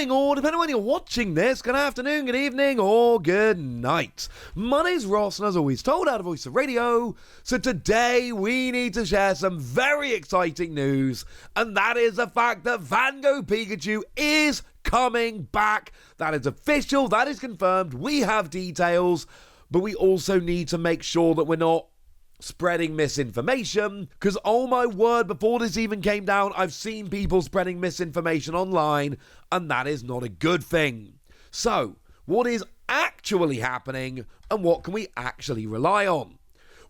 morning, or depending on when you're watching this, good afternoon, good evening, or good night. My name's Ross, and as always, told out of Voice of Radio. So today we need to share some very exciting news, and that is the fact that Gogh Pikachu is coming back. That is official, that is confirmed, we have details, but we also need to make sure that we're not spreading misinformation, because oh my word, before this even came down, I've seen people spreading misinformation online, and that is not a good thing. So, what is actually happening, and what can we actually rely on?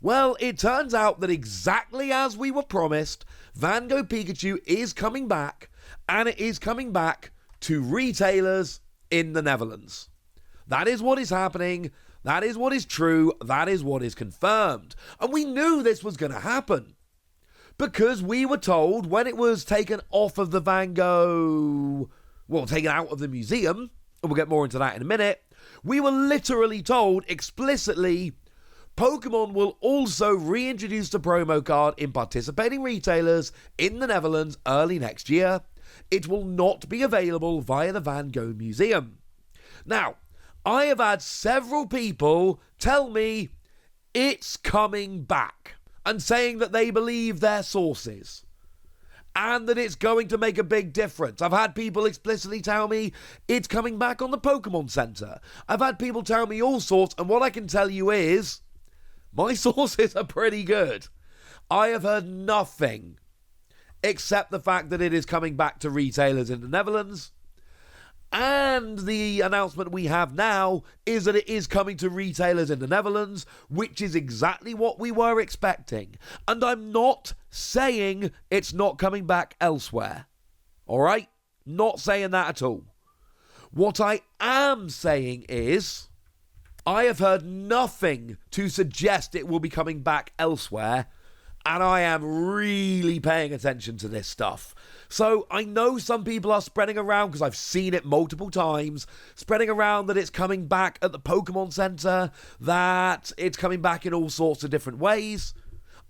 Well, it turns out that exactly as we were promised, Gogh Pikachu is coming back, and it is coming back to retailers in the Netherlands. That is what is happening. That is what is true. That is what is confirmed. And we knew this was going to happen, because we were told when it was taken off of the Gogh, well, taken out of the museum, and we'll get more into that in a minute, we were literally told explicitly Pokémon will also reintroduce the promo card in participating retailers in the Netherlands early next year. It will not be available via the Gogh Museum. Now, I have had several people tell me it's coming back, and saying that they believe their sources and that it's going to make a big difference. I've had people explicitly tell me it's coming back on the Pokémon Center. I've had people tell me all sorts, and what I can tell you is my sources are pretty good. I have heard nothing except the fact that it is coming back to retailers in the Netherlands. And the announcement we have now is that it is coming to retailers in the Netherlands, which is exactly what we were expecting. And I'm not saying it's not coming back elsewhere. Alright? Not saying that at all. What I am saying is, I have heard nothing to suggest it will be coming back elsewhere, and I am really paying attention to this stuff. So I know some people are spreading around, because I've seen it multiple times, spreading around that it's coming back at the Pokémon Center, that it's coming back in all sorts of different ways.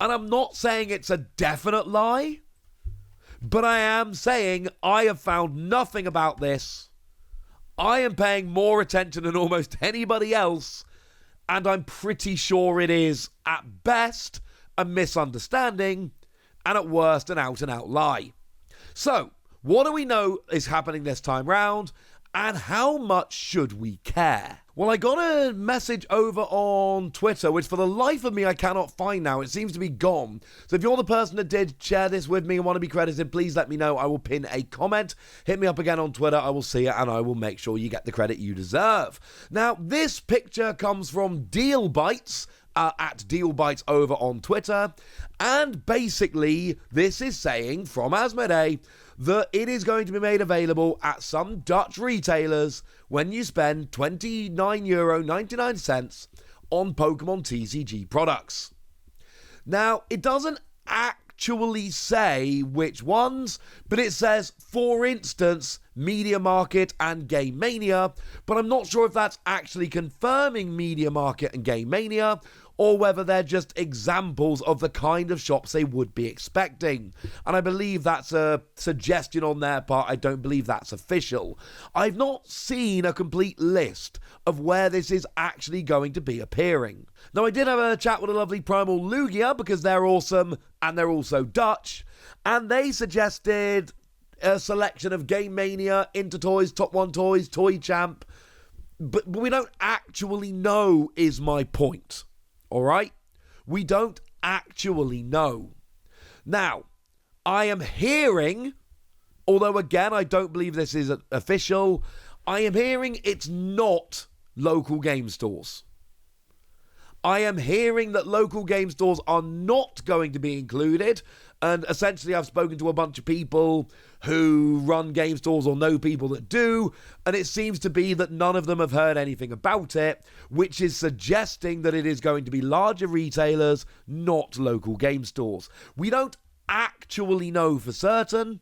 And I'm not saying it's a definite lie, but I am saying I have found nothing about this. I am paying more attention than almost anybody else, and I'm pretty sure it is, at best, a misunderstanding, and at worst, an out-and-out lie. So, what do we know is happening this time round, and how much should we care? Well, I got a message over on Twitter, which for the life of me I cannot find now. It seems to be gone. So if you're the person that did share this with me and want to be credited, please let me know. I will pin a comment. Hit me up again on Twitter. I will see it, and I will make sure you get the credit you deserve. Now, this picture comes from Deal Bites, at Deal Bites over on Twitter, and basically this is saying from Asmodee that it is going to be made available at some Dutch retailers when you spend €29.99 on Pokemon TCG products. Now, it doesn't actually say which ones, but it says, for instance, Media Market and Game Mania, but I'm not sure if that's actually confirming Media Market and Game Mania, or whether they're just examples of the kind of shops they would be expecting. And I believe that's a suggestion on their part. I don't believe that's official. I've not seen a complete list of where this is actually going to be appearing. Now, I did have a chat with a lovely Primal Lugia, because they're awesome, and they're also Dutch, and they suggested a selection of Game Mania, Intertoys, Top 1 Toys, Toy Champ, but we don't actually know, is my point. Alright? We don't actually know. Now, I am hearing, although again I don't believe this is official, I am hearing it's not local game stores. I am hearing that local game stores are not going to be included, and essentially I've spoken to a bunch of people who run game stores or know people that do, and it seems to be that none of them have heard anything about it, which is suggesting that it is going to be larger retailers, not local game stores. We don't actually know for certain,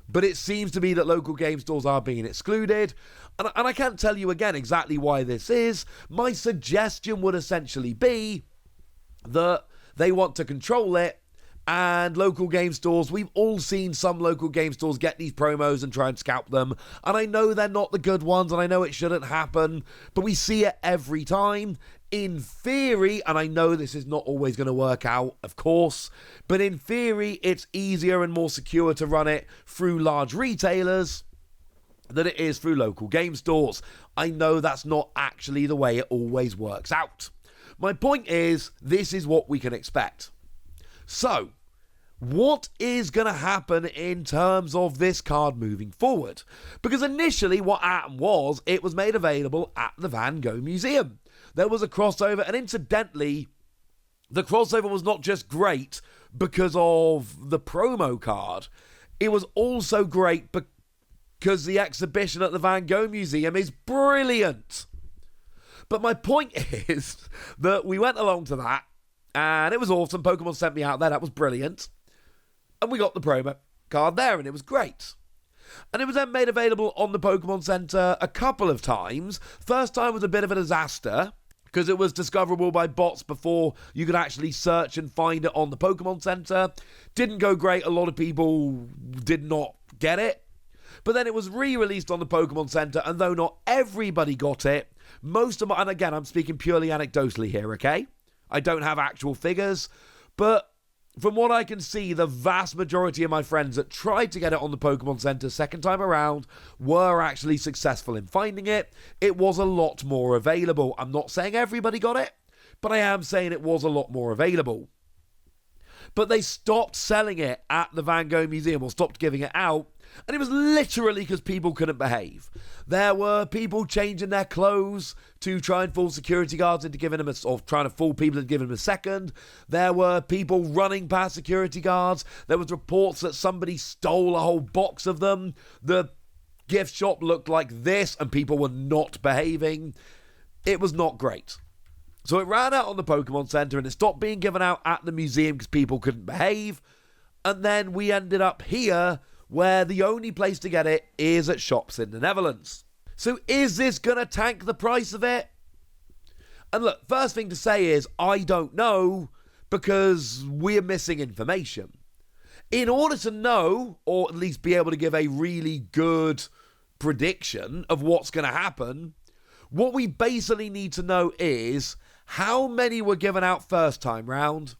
but it seems to be that local game stores are being excluded, and I can't tell you again exactly why this is. My suggestion would essentially be that they want to control it and local game stores. We've all seen some local game stores get these promos and try and scalp them, and I know they're not the good ones, and I know it shouldn't happen, but we see it every time. In theory, and I know this is not always going to work out, of course, but in theory, it's easier and more secure to run it through large retailers than it is through local game stores. I know that's not actually the way it always works out. My point is, this is what we can expect. So, what is going to happen in terms of this card moving forward? Because initially what happened was, it was made available at the Van Gogh Museum. There was a crossover, and incidentally, the crossover was not just great because of the promo card. It was also great because the exhibition at the Van Gogh Museum is brilliant. But my point is that we went along to that, and it was awesome. Pokemon sent me out there. That was brilliant. And we got the promo card there, and it was great. And it was then made available on the Pokemon Center a couple of times. First time was a bit of a disaster, because it was discoverable by bots before you could actually search and find it on the Pokemon Center. Didn't go great. A lot of people did not get it. But then it was re-released on the Pokemon Center, and though not everybody got it, most of my... And again, I'm speaking purely anecdotally here, okay? I don't have actual figures, but from what I can see, the vast majority of my friends that tried to get it on the Pokemon Center second time around were actually successful in finding it. It was a lot more available. I'm not saying everybody got it, but I am saying it was a lot more available. But they stopped selling it at the Van Gogh Museum, or stopped giving it out, and it was literally because people couldn't behave. There were people changing their clothes to try and fool security guards into giving them or trying to fool people into giving them a second. There were people running past security guards. There was reports that somebody stole a whole box of them. The gift shop looked like this, and people were not behaving. It was not great. So it ran out on the Pokemon Center, and it stopped being given out at the museum because people couldn't behave. And then we ended up here, where the only place to get it is at shops in the Netherlands. So is this going to tank the price of it? And look, first thing to say is, I don't know, because we're missing information. In order to know, or at least be able to give a really good prediction of what's going to happen, what we basically need to know is how many were given out first time round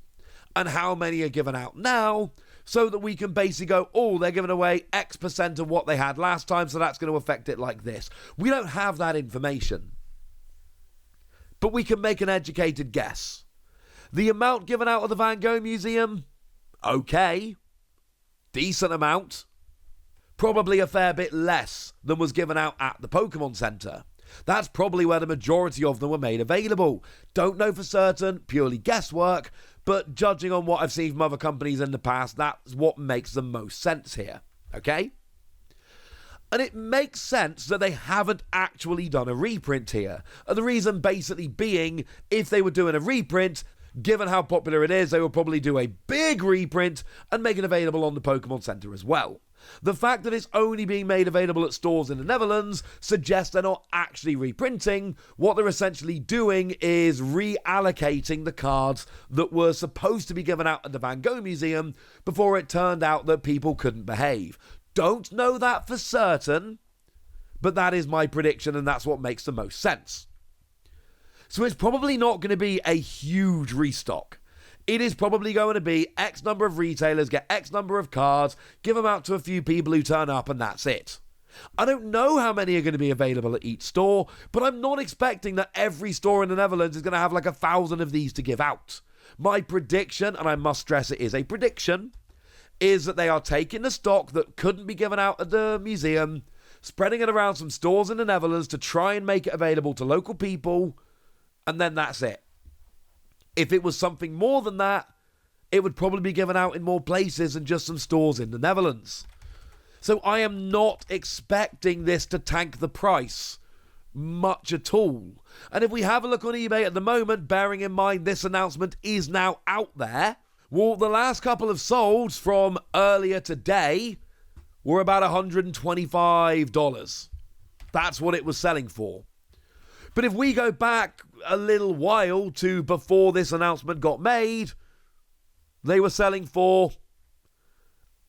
and how many are given out now, so that we can basically go, oh, they're giving away X% of what they had last time, so that's going to affect it like this. We don't have that information, but we can make an educated guess. The amount given out of the Van Gogh Museum, okay, decent amount. Probably a fair bit less than was given out at the Pokemon Center. That's probably where the majority of them were made available. Don't know for certain, purely guesswork, but judging on what I've seen from other companies in the past, that's what makes the most sense here, okay? And it makes sense that they haven't actually done a reprint here. And the reason basically being, if they were doing a reprint, given how popular it is, they would probably do a big reprint and make it available on the Pokemon Center as well. The fact that it's only being made available at stores in the Netherlands suggests they're not actually reprinting. What they're essentially doing is reallocating the cards that were supposed to be given out at the Van Gogh Museum before it turned out that people couldn't behave. Don't know that for certain, but that is my prediction, and that's what makes the most sense. So it's probably not going to be a huge restock. It is probably going to be X number of retailers get X number of cards, give them out to a few people who turn up, and that's it. I don't know how many are going to be available at each store, but I'm not expecting that every store in the Netherlands is going to have like 1,000 of these to give out. My prediction, and I must stress it is a prediction, is that they are taking the stock that couldn't be given out at the museum, spreading it around some stores in the Netherlands to try and make it available to local people, and then that's it. If it was something more than that, it would probably be given out in more places than just some stores in the Netherlands. So I am not expecting this to tank the price much at all. And if we have a look on eBay at the moment, bearing in mind this announcement is now out there, well, the last couple of solds from earlier today were about $125. That's what it was selling for. But if we go back a little while to before this announcement got made, they were selling for,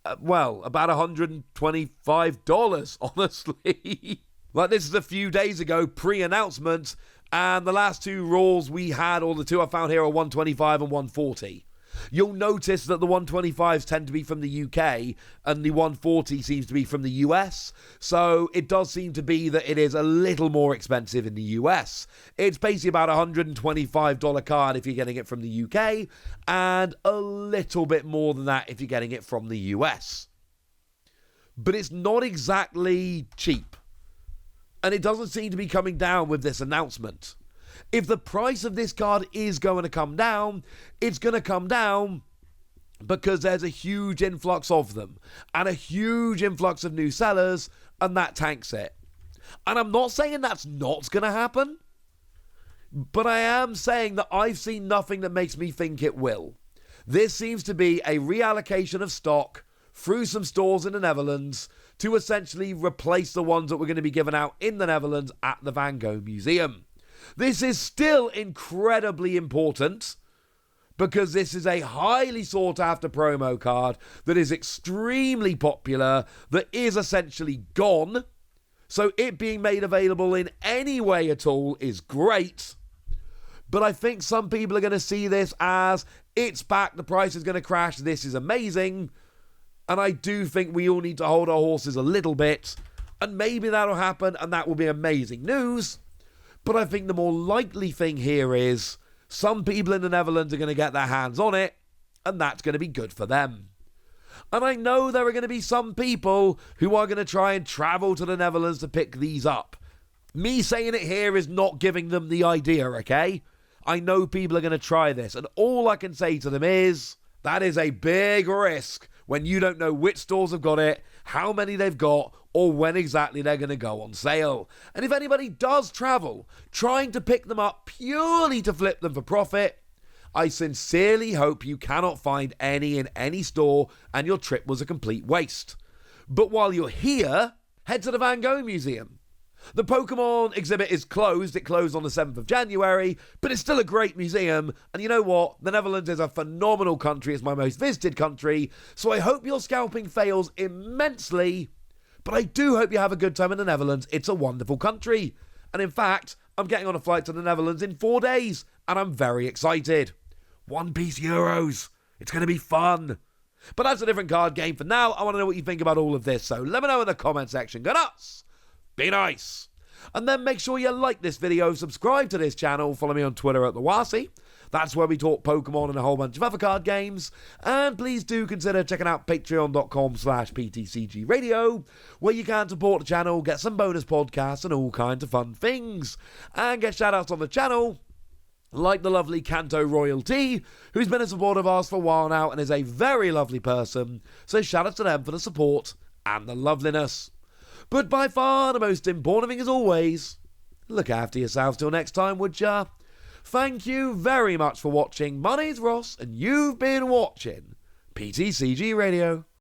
about $125, honestly. Like, this is a few days ago, pre-announcement, and the last two Raws we had, or the two I found here, are 125 and 140. You'll notice that the 125s tend to be from the UK, and the 140 seems to be from the US, so it does seem to be that it is a little more expensive in the US. It's basically about a $125 card if you're getting it from the UK, and a little bit more than that if you're getting it from the US. But it's not exactly cheap, and it doesn't seem to be coming down with this announcement. If the price of this card is going to come down, it's going to come down because there's a huge influx of them and a huge influx of new sellers, and that tanks it. And I'm not saying that's not going to happen, but I am saying that I've seen nothing that makes me think it will. This seems to be a reallocation of stock through some stores in the Netherlands to essentially replace the ones that were going to be given out in the Netherlands at the Van Gogh Museum. This is still incredibly important because this is a highly sought after promo card that is extremely popular, that is essentially gone. So it being made available in any way at all is great. But I think some people are going to see this as, it's back, the price is going to crash, this is amazing. And I do think we all need to hold our horses a little bit, and maybe that'll happen and that will be amazing news. But I think the more likely thing here is some people in the Netherlands are going to get their hands on it, and that's going to be good for them. And I know there are going to be some people who are going to try and travel to the Netherlands to pick these up. Me saying it here is not giving them the idea, okay? I know people are going to try this, and all I can say to them is, that is a big risk when you don't know which stores have got it, how many they've got, or when exactly they're going to go on sale. And if anybody does travel, trying to pick them up purely to flip them for profit, I sincerely hope you cannot find any in any store and your trip was a complete waste. But while you're here, head to the Van Gogh Museum. The Pokémon exhibit is closed. It closed on the 7th of January, but it's still a great museum. And you know what? The Netherlands is a phenomenal country. It's my most visited country. So I hope your scalping fails immensely. But I do hope you have a good time in the Netherlands. It's a wonderful country. And in fact, I'm getting on a flight to the Netherlands in 4 days. And I'm very excited. One Piece Euros. It's going to be fun. But that's a different card game. For now, I want to know what you think about all of this. So let me know in the comment section. Go nuts! Be nice. And then make sure you like this video, subscribe to this channel, follow me on Twitter at TheWasi. That's where we talk Pokemon and a whole bunch of other card games. And please do consider checking out patreon.com/PTCG Radio, where you can support the channel, get some bonus podcasts and all kinds of fun things. And get shoutouts on the channel, like the lovely Kanto Royalty, who's been a supporter of ours for a while now and is a very lovely person. So shout out to them for the support and the loveliness. But by far the most important thing, as always, look after yourselves till next time, would ya? Thank you very much for watching. My name's Ross, and you've been watching PTCG Radio.